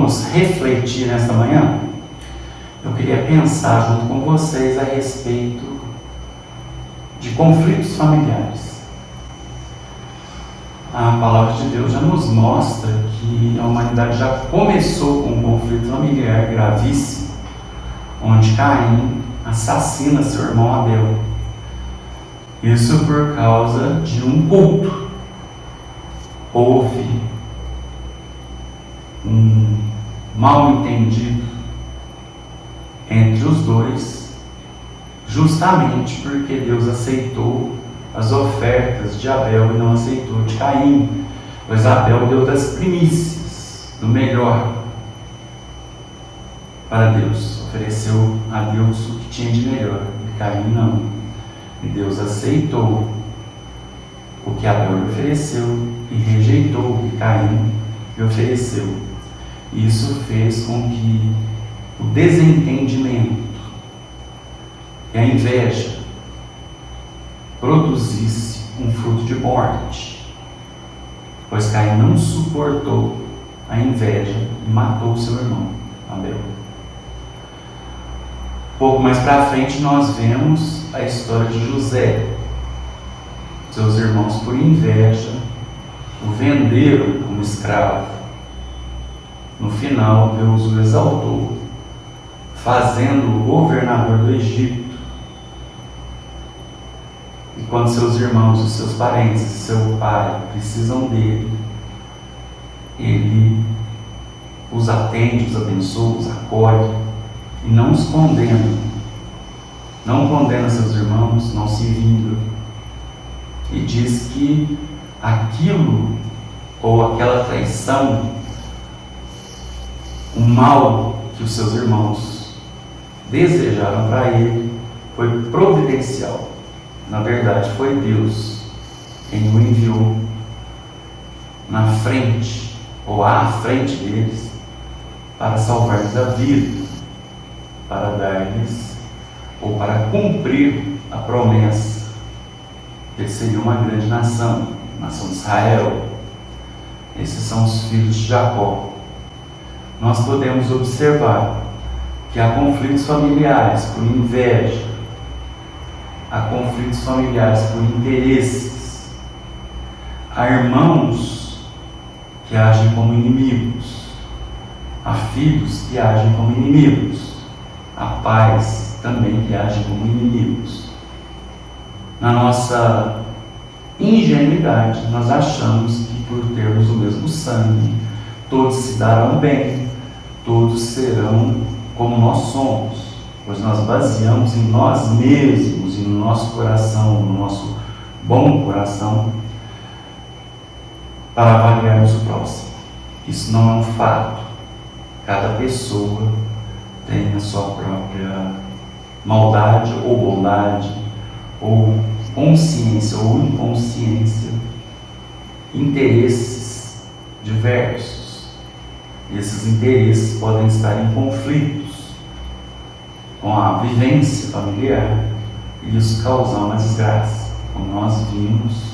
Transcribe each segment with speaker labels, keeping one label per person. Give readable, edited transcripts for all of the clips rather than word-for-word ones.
Speaker 1: vamos refletir nesta manhã? Eu queria pensar junto com vocês a respeito de conflitos familiares. A palavra de Deus já nos mostra que a humanidade já começou com um conflito familiar gravíssimo, onde Caim assassina seu irmão Abel. Isso por causa de um culto. Houve um mal-entendido entre os dois, justamente porque Deus aceitou as ofertas de Abel e não aceitou de Caim, pois Abel deu das primícias, do melhor para Deus, ofereceu a Deus o que tinha de melhor, e Caim não. E Deus aceitou o que Abel lhe ofereceu e rejeitou o que Caim lhe ofereceu. Isso fez com que o desentendimento e a inveja produzisse um fruto de morte, pois Caim não suportou a inveja e matou seu irmão Abel. Pouco mais para frente nós vemos a história de José. Seus irmãos, por inveja, o venderam como escravo. No final, Deus o exaltou, fazendo-o governador do Egito. E quando seus irmãos, os seus parentes, seu pai precisam dele, ele os atende, os abençoa, os acolhe e não os condena. Não condena seus irmãos, não se vinga. E diz que aquilo ou aquela traição, o mal que os seus irmãos desejaram para ele, foi providencial. Na verdade, foi Deus quem o enviou na frente, ou à frente deles, para salvar-lhes a vida, para dar-lhes, ou para cumprir a promessa que eles seriam uma grande nação, a nação de Israel. Esses são os filhos de Jacó. Nós podemos observar que há conflitos familiares por inveja, há conflitos familiares por interesses, há irmãos que agem como inimigos, há filhos que agem como inimigos, há pais também que agem como inimigos. Na nossa ingenuidade, nós achamos que por termos o mesmo sangue, todos se darão bem, todos serão como nós somos, pois nós baseamos em nós mesmos e no nosso coração, no nosso bom coração, para avaliarmos o próximo. Isso não é um fato. Cada pessoa tem a sua própria maldade ou bondade, ou consciência ou inconsciência, interesses diversos. E esses interesses podem estar em conflitos com a vivência familiar e isso causar uma desgraça, como nós vimos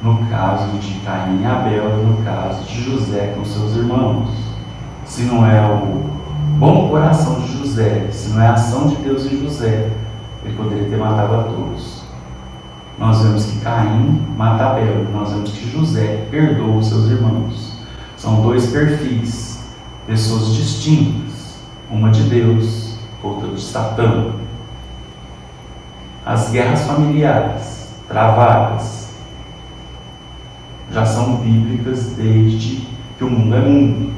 Speaker 1: no caso de Caim e Abel e no caso de José com seus irmãos. Se não é o bom coração de José, se não é a ação de Deus em José, ele poderia ter matado a todos. Nós vemos que Caim mata Abel, nós vemos que José perdoa os seus irmãos. São dois perfis, pessoas distintas, uma de Deus, outra de Satã. As guerras familiares travadas já são bíblicas desde que o mundo é mundo.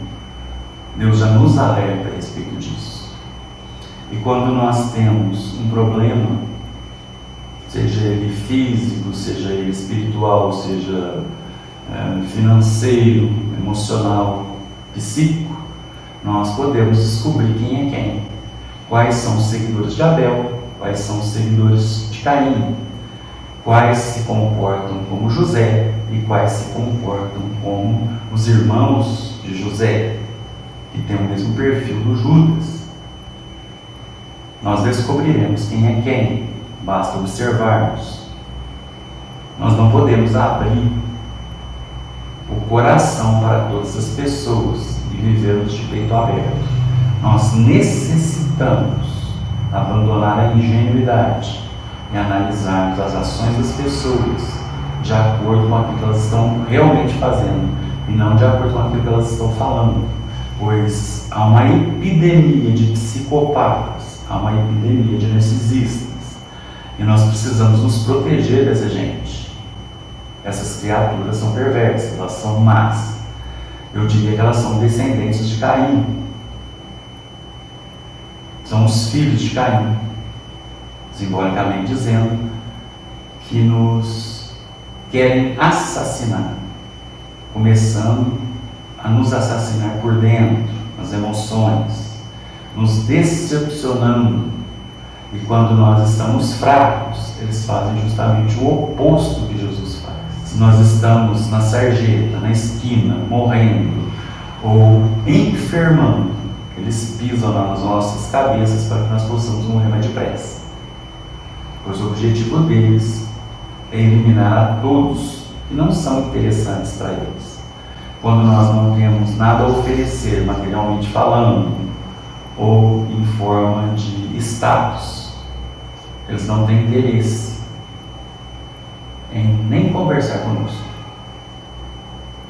Speaker 1: Deus já nos alerta a respeito disso. E quando nós temos um problema, seja ele físico, seja ele espiritual, seja financeiro, emocional, psíquico, nós podemos descobrir quem é quem. Quais são os seguidores de Abel, quais são os seguidores de Caim, quais se comportam como José e quais se comportam como os irmãos de José, que tem o mesmo perfil do Judas. Nós descobriremos quem é quem, basta observarmos. Nós não podemos abrir o coração para todas as pessoas e vivemos de peito aberto. Nós necessitamos abandonar a ingenuidade e analisarmos as ações das pessoas de acordo com aquilo que elas estão realmente fazendo e não de acordo com aquilo que elas estão falando, pois há uma epidemia de psicopatas, há uma epidemia de narcisistas e nós precisamos nos proteger dessa gente. Essas criaturas são perversas, elas são más. Eu diria que elas são descendentes de Caim, são os filhos de Caim, simbolicamente dizendo que nos querem assassinar, começando a nos assassinar por dentro, nas emoções, nos decepcionando. E quando nós estamos fracos, eles fazem justamente o oposto que Jesus faz. Se nós estamos na sarjeta, na esquina, morrendo ou enfermando, eles pisam nas nossas cabeças para que nós possamos morrer mais depressa. Pois o objetivo deles é eliminar a todos que não são interessantes para eles. Quando nós não temos nada a oferecer, materialmente falando, ou em forma de status, eles não têm interesse em nem conversar conosco.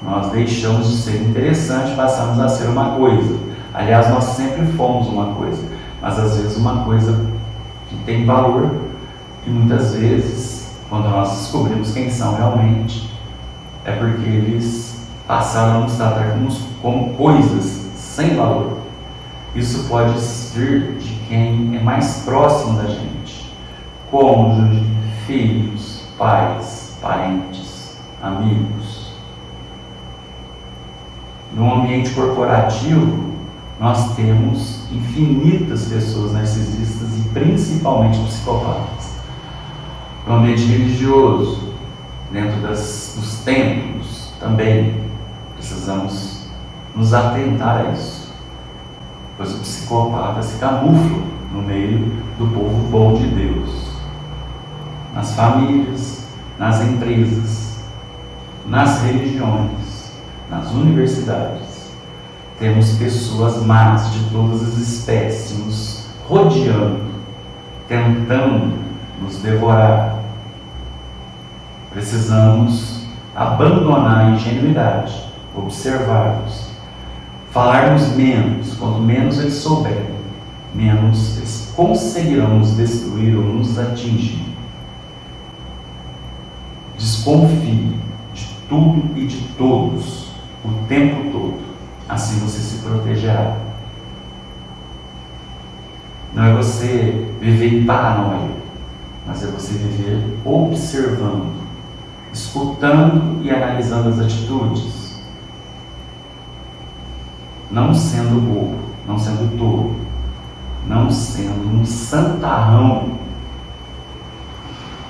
Speaker 1: Nós deixamos de ser interessante, passamos a ser uma coisa. Aliás, nós sempre fomos uma coisa, mas às vezes uma coisa que tem valor, e muitas vezes, quando nós descobrimos quem são realmente, é porque eles passaram a nos tratar como coisas sem valor. Isso pode vir de quem é mais próximo da gente: cônjuge, filhos, pais, parentes, amigos. No ambiente corporativo, nós temos infinitas pessoas narcisistas e principalmente psicopatas. No ambiente religioso, dentro dos templos, também precisamos nos atentar a isso, pois o psicopata se camufla no meio do povo bom de Deus, nas famílias, nas empresas, nas religiões, nas universidades. Temos pessoas más de todas as espécies nos rodeando, tentando nos devorar. Precisamos abandonar a ingenuidade, observarmos, falarmos menos. Quanto menos eles souberem, menos eles conseguirão nos destruir ou nos atingir. Desconfie de tudo e de todos o tempo todo, assim você se protegerá. Não é você viver em paranoia, mas é você viver observando, escutando e analisando as atitudes, não sendo bobo, não sendo tolo, não sendo um santarrão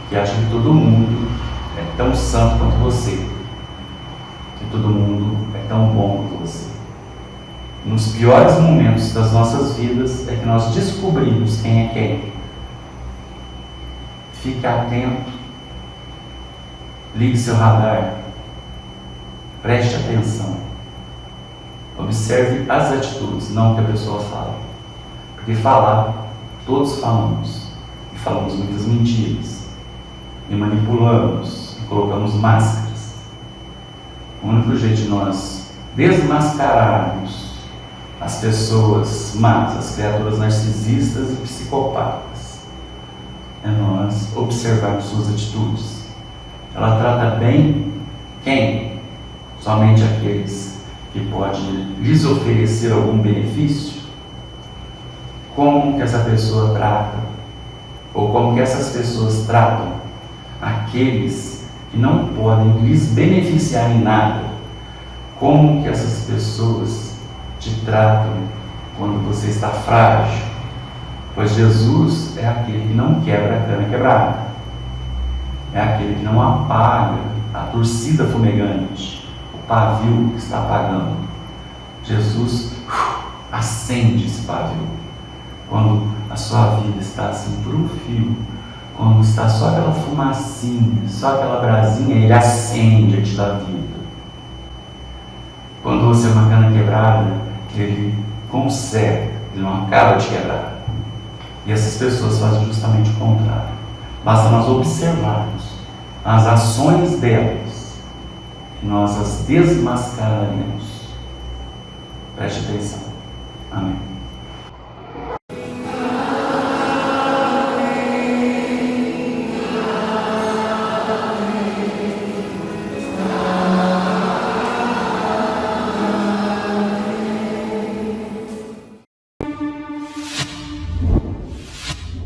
Speaker 1: que acha que todo mundo é tão santo quanto você, que todo mundo é tão bom quanto você. Nos piores momentos das nossas vidas é que nós descobrimos quem é quem. Fique atento, ligue seu radar, preste atenção, observe as atitudes, não o que a pessoa fala, porque falar, todos falamos, e falamos muitas mentiras, e manipulamos, e colocamos máscaras. O único jeito de nós desmascararmos as pessoas más, as criaturas narcisistas e psicopatas, é nós observarmos suas atitudes. Ela trata bem quem? Somente aqueles que podem lhes oferecer algum benefício? Como que essa pessoa trata? Ou como que essas pessoas tratam aqueles que não podem lhes beneficiar em nada? Como que essas pessoas te tratam quando você está frágil? Pois Jesus é aquele que não quebra a cana quebrada, é aquele que não apaga a torcida fumegante, o pavio que está apagando. Jesus acende esse pavio. Quando a sua vida está assim por um fio, quando está só aquela fumacinha, só aquela brasinha, ele acende a te dar vida. Quando você é uma cana quebrada, ele conserta, ele não acaba de quebrar. E essas pessoas fazem justamente o contrário. Basta nós observarmos as ações delas, que nós as desmascararemos. Preste atenção. Amém.